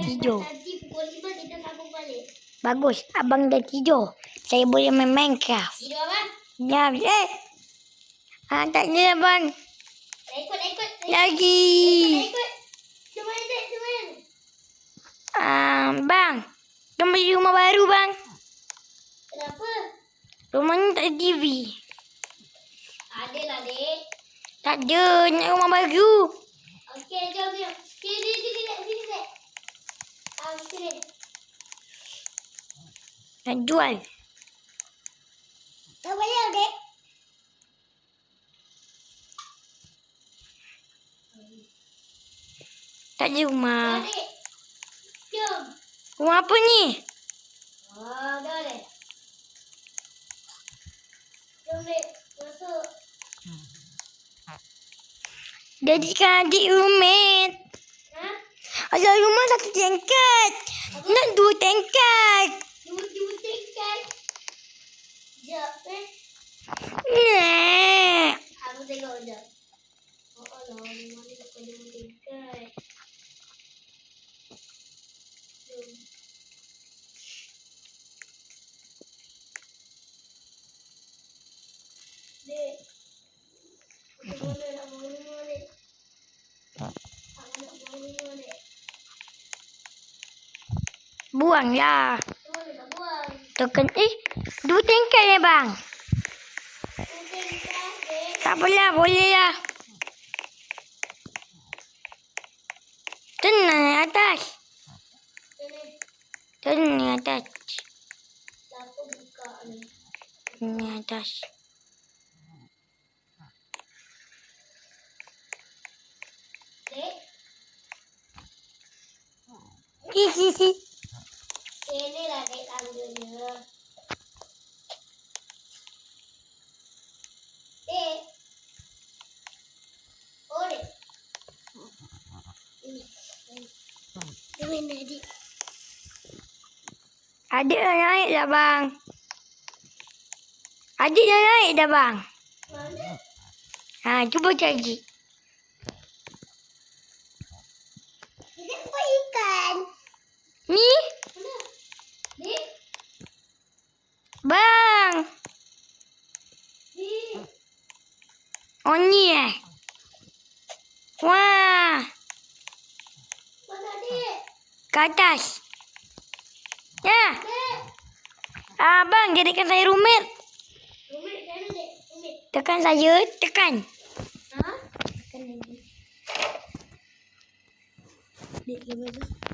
tidur. Nanti pukul 5 kita sambung balik. Bagus, abang dah tidur. Saya boleh main Minecraft. Tidur abang? Ya, tak ada abang. Ikut. Lagi. Ikut. Semuanya. Bang. Kita beli rumah baru, bang. Kenapa? Rumah ni tak ada TV. Ada lah, dek. Tak ada, nak rumah baru. Okey, jom. Sini, dek. Sini. Nak jual. Tak payah, dek. Tak ada rumah. Dek. Jom. Rumah apa ni? Dah, dek. Jom, dek. Masuk. Jadikan adik roommate. Ha? Ada rumah satu tingkat. Nak 2 tingkat. Dua tingkat. Jom, Nah. Aku tengok jap. Rumah ni tak ada tingkat. Jom. Dek. Aku nak bangun rumah, dek. Buanglah. Semua nak buang. Tekan 2 tingkat ya, bang. Tingkat, dek. Tak apalah, boleh lah. Tenang atas. Sini. Tenang atas. Siapa buka ni? Ini atas. Dek. Hihihi. Sini lah, dek, tangganya. Dek. Oh, dek. Ini. Di mana, dek? Adik dah naik dah, bang. Adik dah naik dah, bang. Mana? Cuba cari. Ini apa ikan? Ni, Mana? Dek. bang. Dek. Oh, ni Wah, Mana, dek? ke atas. Ya. Dek. Bang, jadikan saya roommate. Rumit, mana, dek? Rumit. Tekan saya, tekan. Ha? Tekan lagi. Dek, lepas tu.